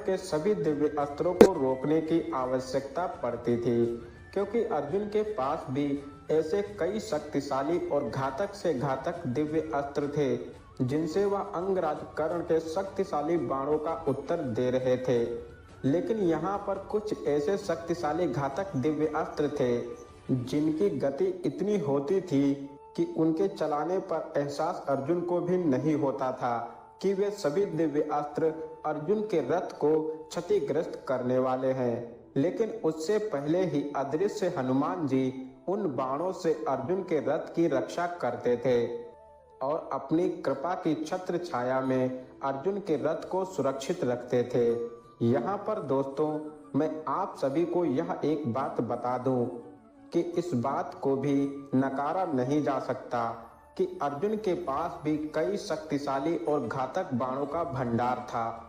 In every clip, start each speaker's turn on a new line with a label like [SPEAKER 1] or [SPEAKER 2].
[SPEAKER 1] के सभी दिव्य अस्त्रों को रोकने की आवश्यकता पड़ती थी, क्योंकि अर्जुन के पास भी ऐसे कई शक्तिशाली और घातक से घातक दिव्य अस्त्र थे जिनसे वह अंगराज कर्ण के शक्तिशाली बाणों का उत्तर दे रहे थे। लेकिन यहाँ पर कुछ ऐसे शक्तिशाली घातक दिव्य अस्त्र थे जिनकी गति इतनी होती थी कि उनके चलाने पर एहसास अर्जुन को भी नहीं होता था कि वे सभी दिव्य अस्त्र अर्जुन के रथ को क्षतिग्रस्त करने वाले हैं। लेकिन उससे पहले ही अदृश्य हनुमान जी उन बाणों से अर्जुन के रथ की रक्षा करते थे और अपनी कृपा की छत्र छाया में अर्जुन के रथ को सुरक्षित रखते थे। यहाँ पर दोस्तों, मैं आप सभी को यह एक बात बता दूं कि इस बात को भी नकारा नहीं जा सकता कि अर्जुन के पास भी कई शक्तिशाली और घातक बाणों का भंडार था।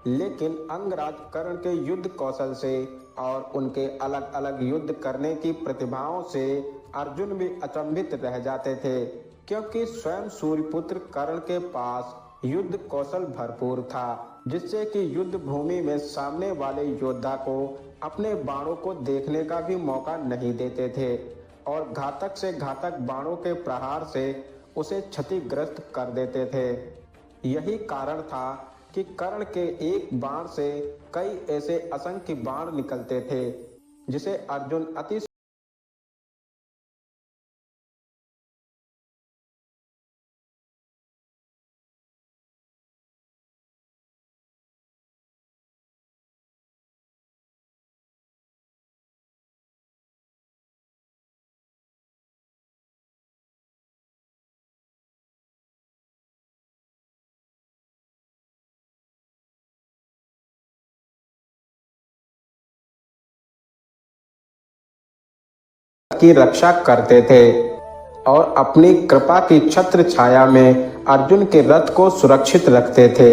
[SPEAKER 1] लेकिन अंगराज कर्ण के युद्ध कौशल से और उनके अलग अलग युद्ध करने की प्रतिभाओं से अर्जुन भी अचंभित रह जाते थे, क्योंकि स्वयं सूर्यपुत्र कर्ण के पास युद्ध कौशल भरपूर था, जिससे कि युद्ध भूमि में सामने वाले योद्धा को अपने बाणों को देखने का भी मौका नहीं देते थे और घातक से घातक बाणों के प्रहार से उसे क्षतिग्रस्त कर देते थे। यही कारण था कि कर्ण के एक बाण से कई ऐसे असंख्य बाण निकलते थे जिसे अर्जुन अति की रक्षा करते थे और अपनी कृपा की छत्र छाया में अर्जुन के रथ को सुरक्षित रखते थे।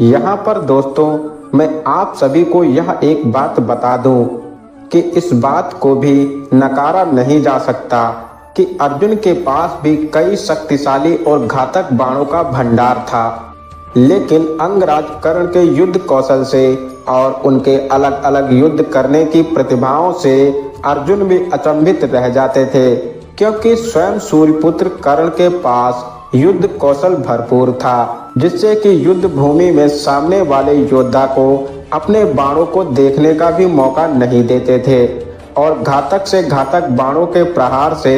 [SPEAKER 1] यहाँ पर दोस्तों, मैं आप सभी को यह एक बात बता दूं कि इस बात को भी नकारा नहीं जा सकता कि अर्जुन के पास भी कई शक्तिशाली और घातक बाणों का भंडार था। लेकिन अंगराज कर्ण के युद्ध कौशल से और उनके अलग अलग युद्ध करने की प्रतिभाओं से अर्जुन भी अचंभित रह जाते थे, क्योंकि स्वयं सूर्यपुत्र कर्ण के पास युद्ध कौशल भरपूर था, जिससे कि युद्ध भूमि में सामने वाले योद्धा को अपने बाणों को देखने का भी मौका नहीं देते थे और घातक से घातक बाणों के प्रहार से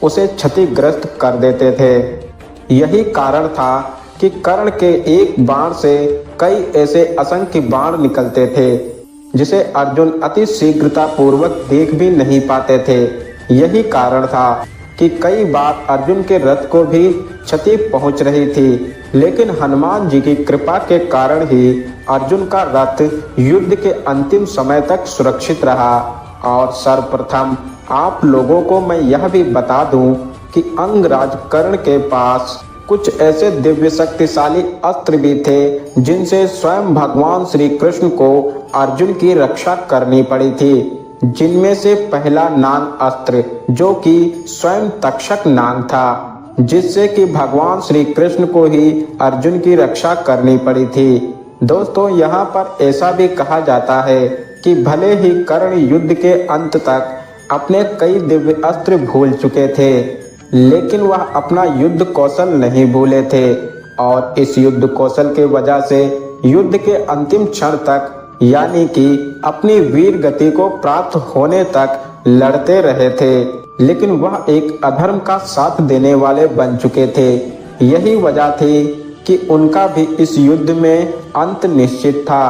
[SPEAKER 1] उसे क्षतिग्रस्त कर देते थे। यही कारण था कि कर्ण के एक बाण से कई ऐसे असंख्य बाण निकलते थे जिसे अर्जुन अति शीघ्रता पूर्वक देख भी नहीं पाते थे। यही कारण था कि कई बार अर्जुन के रथ को भी क्षति पहुंच रही थी, लेकिन हनुमान जी की कृपा के कारण ही अर्जुन का रथ युद्ध के अंतिम समय तक सुरक्षित रहा। और सर्वप्रथम आप लोगों को मैं यह भी बता दूं कि अंगराज कर्ण के पास कुछ ऐसे दिव्य शक्तिशाली अस्त्र भी थे जिनसे स्वयं भगवान श्री कृष्ण को अर्जुन की रक्षा करनी पड़ी थी, जिनमें से पहला नाग अस्त्र जो कि स्वयं तक्षक नाग था, जिससे कि भगवान श्री कृष्ण को ही अर्जुन की रक्षा करनी पड़ी थी। दोस्तों, यहाँ पर ऐसा भी कहा जाता है कि भले ही कर्ण युद्ध के अंत तक अपने कई दिव्य अस्त्र भूल चुके थे, लेकिन वह अपना युद्ध कौशल नहीं भूले थे और इस युद्ध कौशल के वजह से युद्ध के अंतिम क्षण तक, यानी कि अपनी वीर गति को प्राप्त होने तक लड़ते रहे थे। लेकिन वह एक अधर्म का साथ देने वाले बन चुके थे। यही वजह थी कि उनका भी इस युद्ध में अंत निश्चित था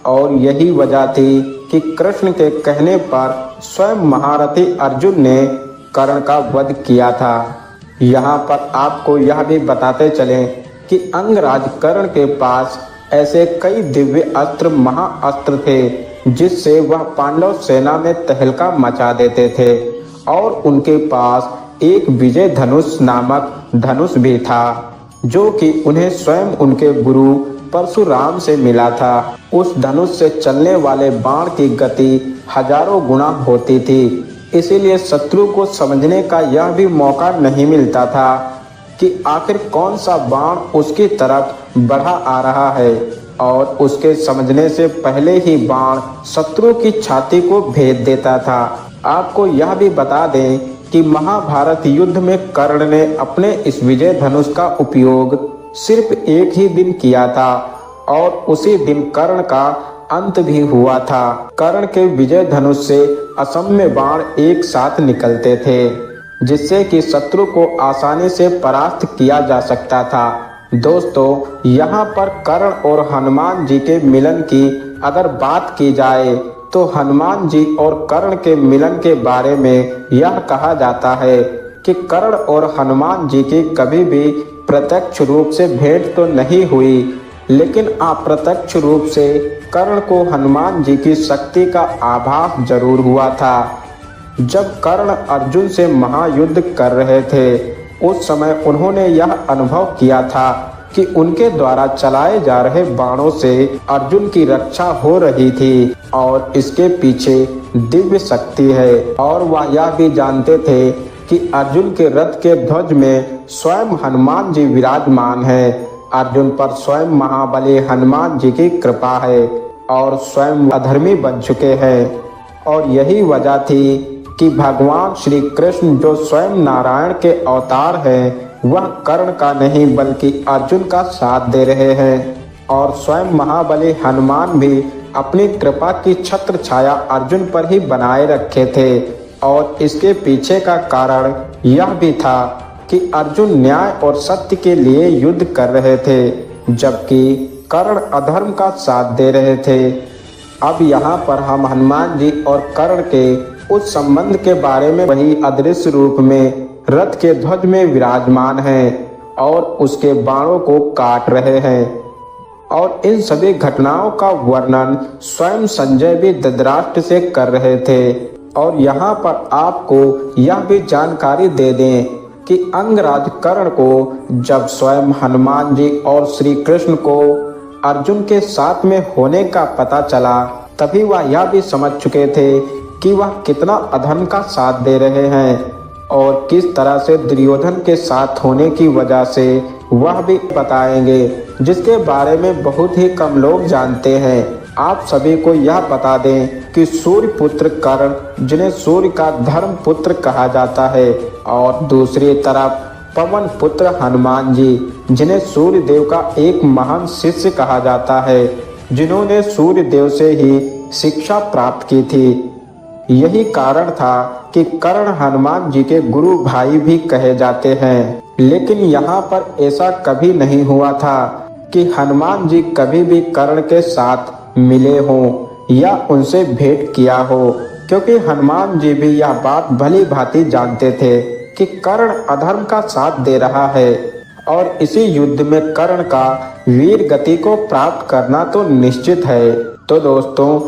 [SPEAKER 1] और यही वजह थी कि कृष्ण के कहने पर स्वयं महारथी अर्जुन ने कर्ण का वध किया था। यहाँ पर आपको यह भी बताते चलें कि अंगराज कर्ण के पास ऐसे कई दिव्य अस्त्र महाअस्त्र थे जिससे वह पांडव सेना में तहलका मचा देते थे और उनके पास एक विजय धनुष नामक धनुष भी था जो कि उन्हें स्वयं उनके गुरु परशुराम से मिला था। उस धनुष से चलने वाले बाण की गति हजारों गुना होती थी, इसीलिए शत्रु को समझने का यह भी मौका नहीं मिलता था कि आखिर कौन सा बाण उसकी तरफ बढ़ा आ रहा है और उसके समझने से पहले ही बाण शत्रु की छाती को भेद देता था। आपको यह भी बता दें कि महाभारत युद्ध में कर्ण ने अपने इस विजय धनुष का उपयोग सिर्फ एक ही दिन किया था और उसी दिन कर्ण का अंत भी हुआ था। कर्ण के विजय धनुष से असंख्य बाण एक साथ निकलते थे, जिससे कि शत्रु को आसानी से परास्त किया जा सकता था। दोस्तों, यहाँ पर कर्ण और हनुमान जी के मिलन की अगर बात की जाए तो हनुमान जी और कर्ण के मिलन के बारे में यह कहा जाता है कि कर्ण और हनुमान जी की कभी भी प्रत्यक्ष रूप से भेंट तो नहीं हुई, लेकिन अप्रत्यक्ष रूप से कर्ण को हनुमान जी की शक्ति का आभास जरूर हुआ था। जब कर्ण अर्जुन से महायुद्ध कर रहे थे, उस समय उन्होंने यह अनुभव किया था कि उनके द्वारा चलाए जा रहे बाणों से अर्जुन की रक्षा हो रही थी और इसके पीछे दिव्य शक्ति है। और वह यह भी जानते थे कि अर्जुन के रथ के ध्वज में स्वयं हनुमान जी विराजमान है। अर्जुन पर स्वयं महाबली हनुमान जी की कृपा है और स्वयं अधर्मी बन चुके हैं। और यही वजह थी कि भगवान श्री कृष्ण जो स्वयं नारायण के अवतार हैं, वह कर्ण का नहीं बल्कि अर्जुन का साथ दे रहे हैं। और स्वयं महाबली हनुमान भी अपनी कृपा की छत्र छाया अर्जुन पर ही बनाए रखे थे। और इसके पीछे का कारण यह भी था कि अर्जुन न्याय और सत्य के लिए युद्ध कर रहे थे, जबकि कर्ण अधर्म का साथ दे रहे थे। अब यहाँ पर हम हनुमान जी और कर्ण के उस संबंध के बारे में वही अदृश्य रूप में रथ के ध्वज में विराजमान हैं और उसके बाणों को काट रहे हैं। और इन सभी घटनाओं का वर्णन स्वयं संजय भी धृतराष्ट्र से कर रहे थे। और यहाँ पर आपको यह भी जानकारी दे दें कि अंगराज कर्ण को जब स्वयं हनुमान जी और श्री कृष्ण को अर्जुन के साथ में होने का पता चला, तभी वह यह भी समझ चुके थे कि वह कितना अधर्म का साथ दे रहे हैं और किस तरह से दुर्योधन के साथ होने की वजह से वह भी बताएंगे, जिसके बारे में बहुत ही कम लोग जानते हैं। आप सभी को यह बता दें कि सूर्य पुत्र कर्ण, जिन्हें सूर्य का धर्म पुत्र कहा जाता है, और दूसरी तरफ पवन पुत्र हनुमान जी, जिन्हें सूर्य देव का एक महान शिष्य कहा जाता है, जिन्होंने सूर्य देव से ही शिक्षा प्राप्त की थी। यही कारण था कि कर्ण हनुमान जी के गुरु भाई भी कहे जाते हैं। लेकिन यहाँ पर ऐसा कभी नहीं हुआ था कि हनुमान जी कभी भी कर्ण के साथ मिले हों या उनसे भेंट किया हो, क्योंकि हनुमान जी भी यह बात भली भांति जानते थे कि कर्ण अधर्म का साथ दे रहा है और इसी युद्ध में कर्ण का वीर गति को प्राप्त करना तो निश्चित है। तो दोस्तों,